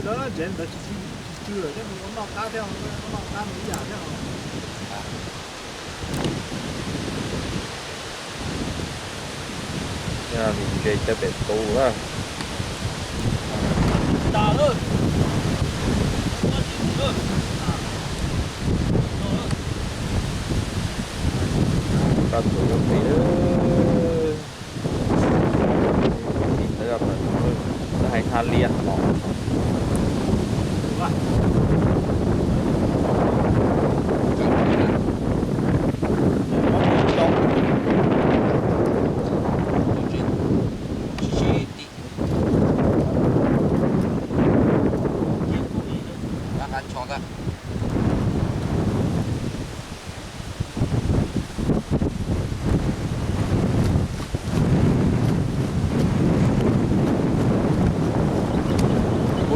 đó chuyện là chưa chứ nó cá theo nó cá mấy giả theo nhà mình chơi cho bể tù đó đào ơi ta tụ cái gì đó thấy là nó hay than liên bỏ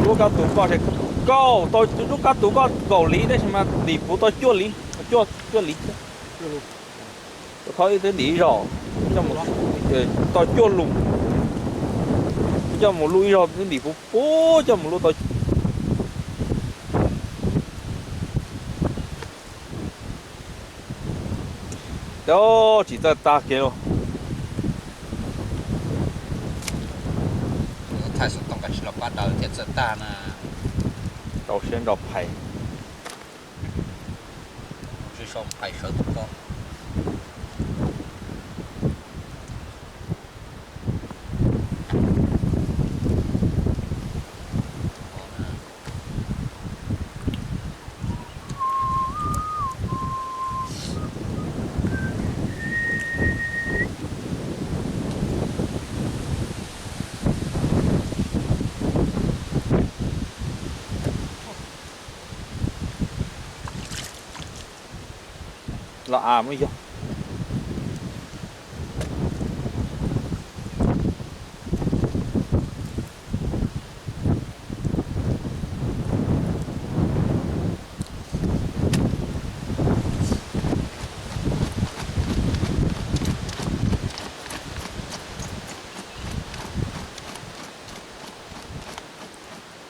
lúc các tụ có thể có tôi lúc các tụ có cầu lý đấy mà lý phụ tôi chua lý chua lý tôi thấy cái lý rõ trong một tôi chua lùng trong một lũi rồi cái lý phụ bố trong một lũi tôi đó chỉ ta kia rồi thayสุดต้องการชิลปัดดาวเจ็ดสตาร์นะ đầu sen đầu phải ช่วยชมไผ่เชิดก็ là mới vô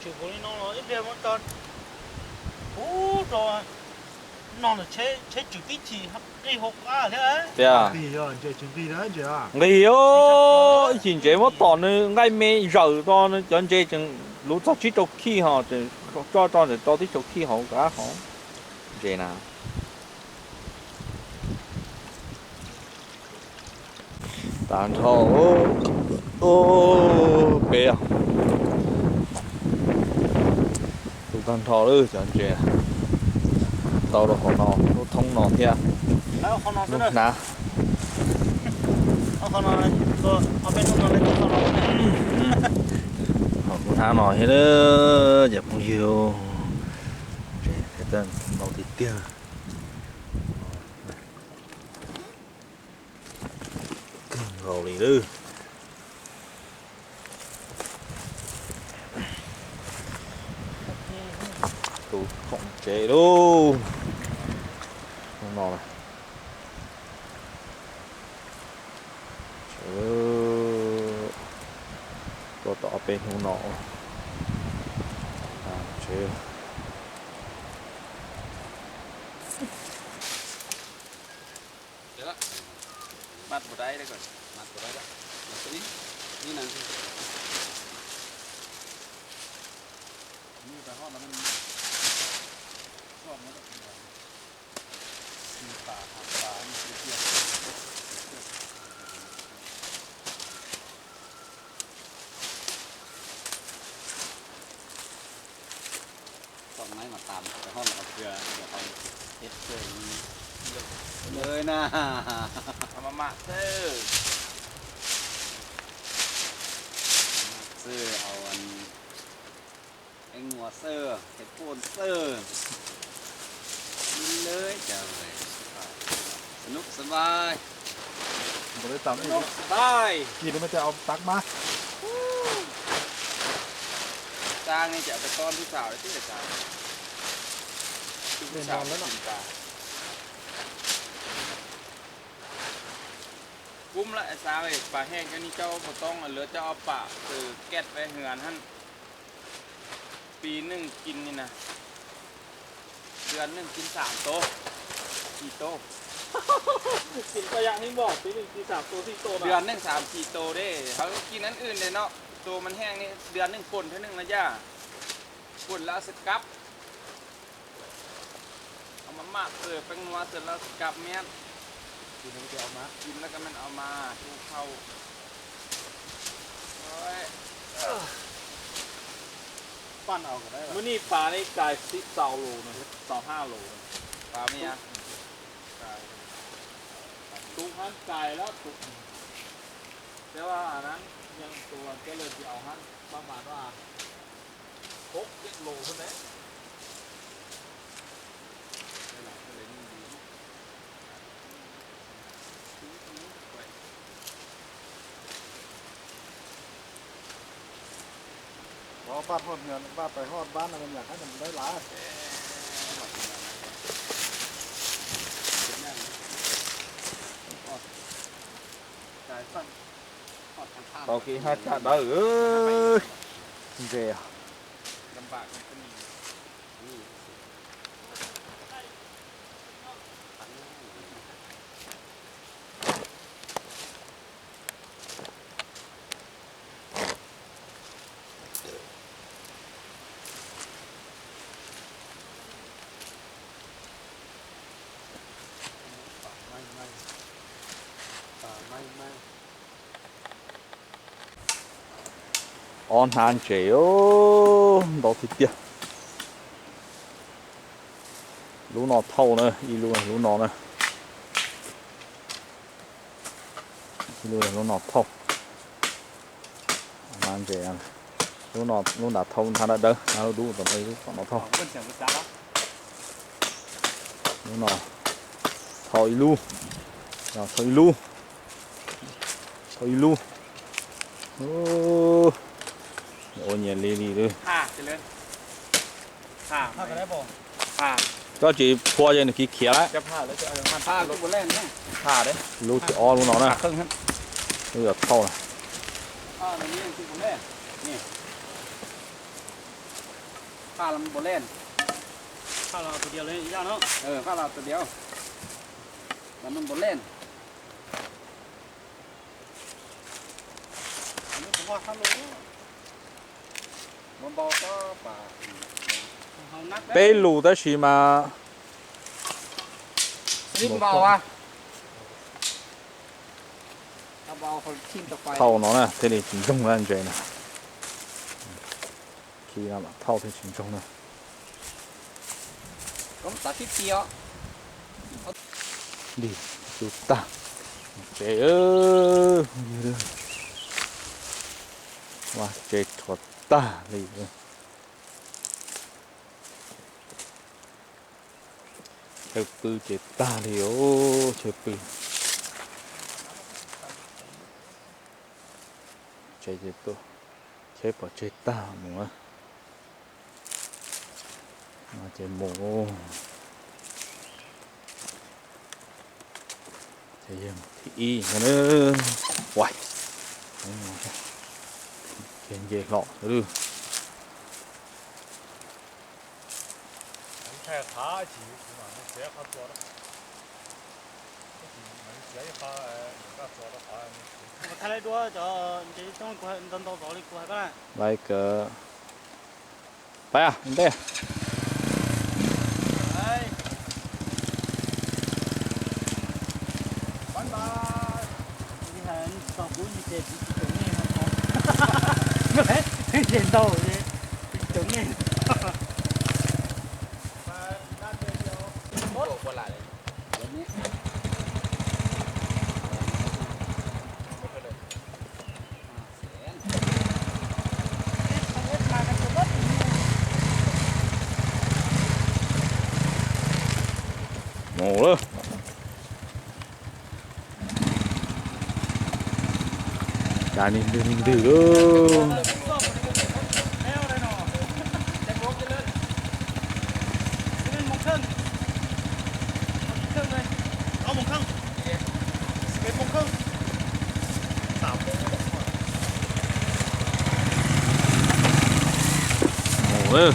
chỉ có nó ít điểm một con ú rồi nó là chế chủ tịch thì cái hộp á thế ấy yeah đi rồi chơi chuẩn bị đó chưa người ơi chuyện chế mất tòn nữa ngay mê rờ to nó chọn chế chừng lúc cho chỉ trục khi họ cho để cho tí trục khi họ cả họ chế nào tàn thổ ô bê à tụ tàn thổ ơi chọn chế tàu đó họ nó thông nó thiệt nó không nó lúc nữa nào nó không nó ở bên nó lên nó họ cũng tháo nổi hết đó dẹp không nhiều thế tên màu thịt tiêu gầu lì đưa tụ không chế đâu không nọ này có tỏ bên không nọ chế bắt vào đây đây rồi bắt vào đây đó bắt cái ní này như cái hoa nó chọn nó tả như kia còn mấy mà tạm cái hoa nó vừa còn hết rồiเลยนะมามาซื้อเอาอันไอ้งัวเสื้อเห็ดโคนเสื้อกินเลยเจ้าเลยสนุกสบาย บริษัท สนุกสบาย กี่มันจะเอาตักมา จางนี่จะเอาไปต้อนพี่สาวเลยที่ไหนจางพี่สาวแล้วหน่อยจางกุ้มละไอ้สาวไอ้ปลาแห้งก็นี่เจ้าบ่ต้องเหลือเจ้าเอาปลาคือแก๊สไปเหือนหั่นปี ปีหนึ่งกินนี่นะเดือนหนึ่งกิน3 โต๊ะ4 โต๊ะ กินก็ยังให้บอกปีหนึ่งปี3 ตัว4 ตัว เดือนหนึ่ง3-4 โต๊ะเด้เขากินอันอื่นเลยเนาะตัวมันแห้งนี่เดือนหนึ่งป่นเท่านึงนะย่าป่นแล้วสกับเอามาหมักแป้งนัวเสร็จแล้วสกับแม่น กินแล้วจะเอามา กินแล้วก็มันเอามาชูเข้าโอ้ย ปั้นเอาก็ได้ มื้อนี้ปลาในกาย10 โลนะ25 โล ปลาเมีย ตุกหันกายแล้วตุกแต่ว่าอันนั้นยังตัวก็เลยจะเอาหันประมาณว่า6-7 โลเท่านั้น พอบ้านฮอดเงินบ้านไปฮอดบ้านมันอยากให้มันได้หลาย โอเคฮะจ้าเด้อเอ้ยเจ๋อ ลำบากมันก็มี on hand chế ô đó thì tiếc lú nó thâu nữa y lú nó nữa lú nó thâu mang chế ăn lú nó thâu thằng đã đỡ nó đủ tầm ấy nó thâu lú nó thâu y lú rồi thâu y lú ô ôi nhà lì lì đi ผ่าเจริญผ่า ถ้าก็ได้บ่ ผ่า ก็จีพัวยังขี้เขียวแล้ว จะผ่าแล้วจะเอามันผ่าลูกบอลเล่นนะผ่าเด้ ลูกอ้อลูกน้องนะ ครึ่งครับ ลูกจะเข้านะ ผ่าในนี้คือบอลเล่นนี่ผ่าลำบอลเล่น ข้าวเราตัวเดียวเลยย่าเนาะ ผ่าเราตัวเดียวมันบอลเล่น อันนี้ผมว่าข้าวโล มันบอกก็ป่า เขานัก เป้ลูกได้ชิมา นี่มันบอกว่าถ้าบอกคนทิ้งตะไคร้ เข้าน้องนะเท่านี้จริงจงนั่นเจนะขี้น้ำเท่าที่จริงจงนะ ก็ตัดที่เดียว ดีจุดตาเจเออว่าเจถอดตาเลยเจ็บปืนเจ็บตาเลยโอ้เจ็บปืนเจ็บตัวเจ็บปวดเจ็บตาหมูอะมาเจ็บหมูเจ็บยังที่อีกันเนอะไหวเย็นเย็นหล่อหรือ แค่ขาจี嘛，你这下做了，这一下ก็做了ขา มาทะเลด้วยจะต้องกูให้ต้นโตต่อเลยกูให้ก็ได้ ไปเกอไปอ่ะอินเต้ 拜拜。你看到古一些种类很好，没见到的种类。 โอ้โหคนหลายเลยเดี๋ยวนี้ หมูเลยจานนี้ดื้อดื้อเลย โอ้ เออ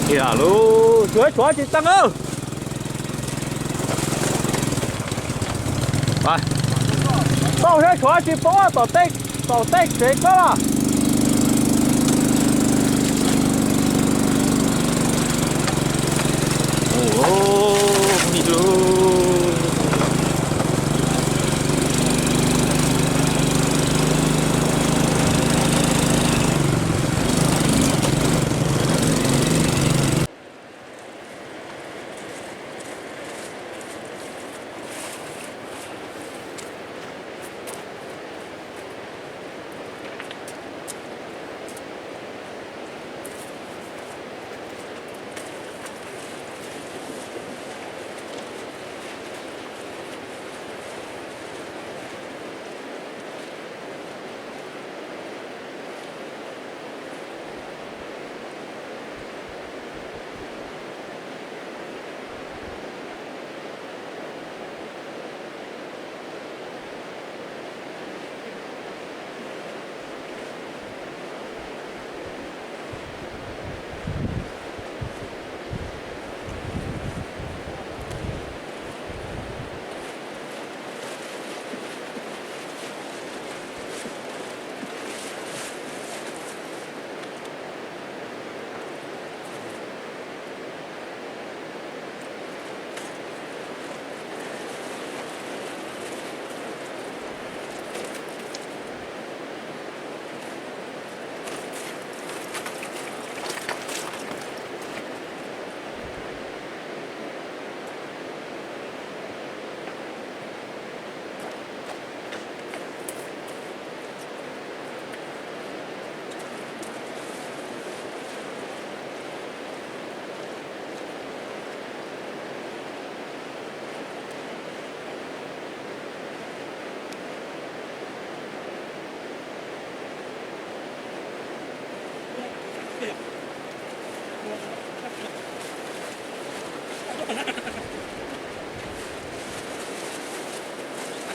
kìa luôn chuối chị Tăng ơi rồi tao sẽ chuối chị bó tao tích thế cơ à ồ đi luôn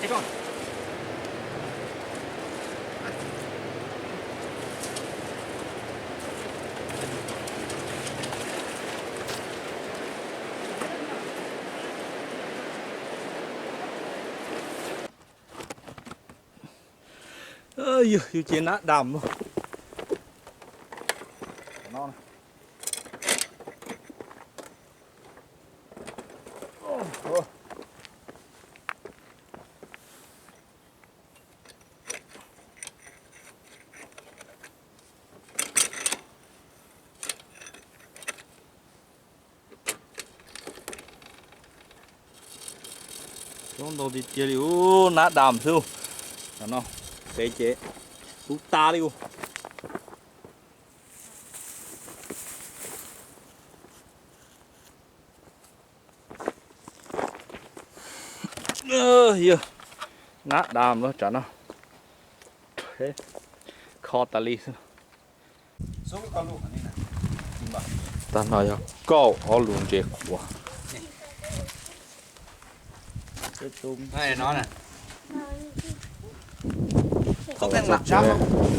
Thế con. ơi yêu chiến á đầm luôn non chúng tôi đi chơi đi nát đầm siêu nó chế chế úp ta đi nát đàm đó chả nó thế kho tà li số con lụa này nè ta nói câu ở luôn chết quá cái tôm đây nó nè không thèm lắm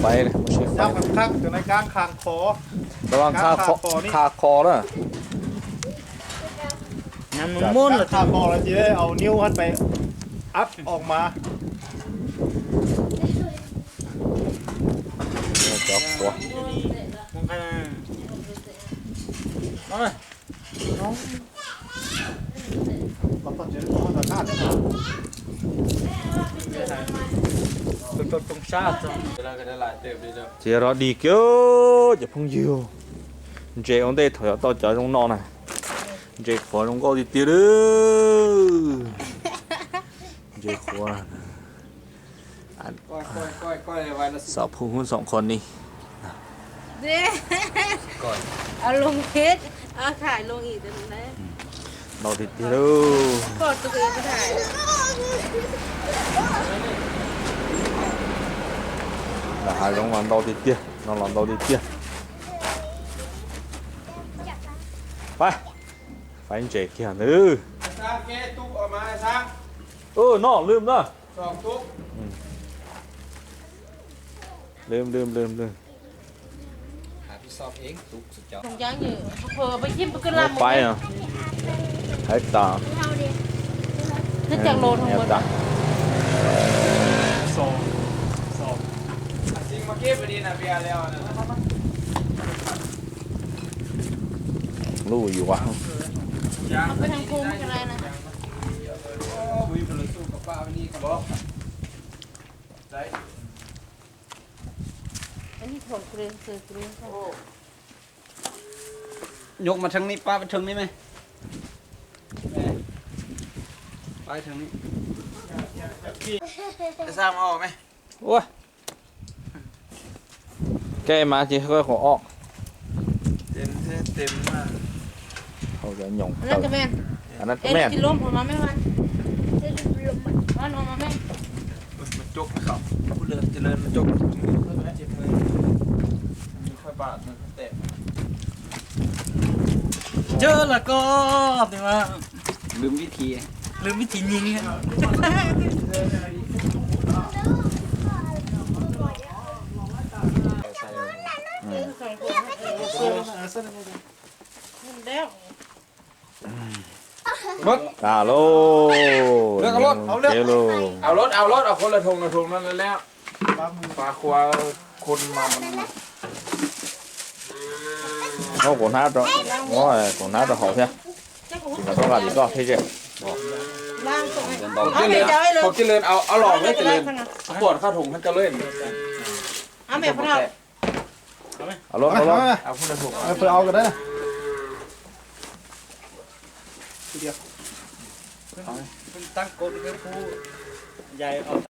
bay này một chiếc จับคักอยู่ในการคางคอ ระวังคาคอนะ Nằm một môn là คางคอแล้วจะได้เอานิ้วขึ้นไปอัพออกมา chọc quá một cái đó này เราต้องเจอตัวธาตุเนี่ย tùng sát rồi cái đó lại đều đi đâu chị đó đi kêuจะพุ่งยิวเจ๊ông đây thổi tao chở trong nọ nàyเจ๊ขอลงก็ดีตีดื้อเจ๊ขอ coi vài nó สาวผู้หุ้นสองคนนี่ เด้เอาลงเพชรเอาถ่ายลงอีกเดี๋ยวนะ เราดีตีดื้อก ดตัวเองก็ถ่าย Ai cũng làm đâu thì kia, nó làm đâu thì kia. Phải, phải chạy kia nữa. สร้างแก้ตุ๊กออกมาสร้าง Nó lườm đó. สองตุ๊ก Lườm. หาพี่สอบเองตุ๊กสุดยอด không dám như phờ bây chim cứ làm một Phải à. Hết tà. nó chẳng lồn không Hết muốn tà. จริงมาเก็บไปดีนะเบียร์แล้วนะ Lùi gì quá. không có thằng cung cái này nè คุยไปเลยสู้กับป้าไปนี่กับบอกได้ anh đi thổi kêu không ยกมาทางนี้ป้าไปทางนี้ไหมไปทางนี้จะสร้างมาออกไหม Ui. Cái mà chỉ có khổ ọ. เต็มมาก Thôi cái nhộng. nó cái men Nó cái em men. chỉ lôm của nó mấy bạn nó mấy มันจกนะครับผู้เลิศเจริญมันจกเจ็บมือมีค่อยบาดมันแตก เจอแล้วก็แต่ว่า ลืมวิธี ลืมวิธียิงฮะ đéo À lô. Được không, lốt? Không được. Kêu lô. เอารถเอาคนละทงนั่นแล้วปลาควาคนมามัน Nó còn hát rồi. Nó là còn hát rồi hỏi xem. chắc cũng Chỉ là có là gì có thế chứ. lang tụi này เขาเจริญเขาเจริญเอาหลอกเลยเจริญปวดเข้าถุงมันจะเล่น à mẹ phải đâu Alo alo. เอาคนละถุง Phải ao cái đấy này. ตั้งกฎเป็นผู้ใหญ่เอา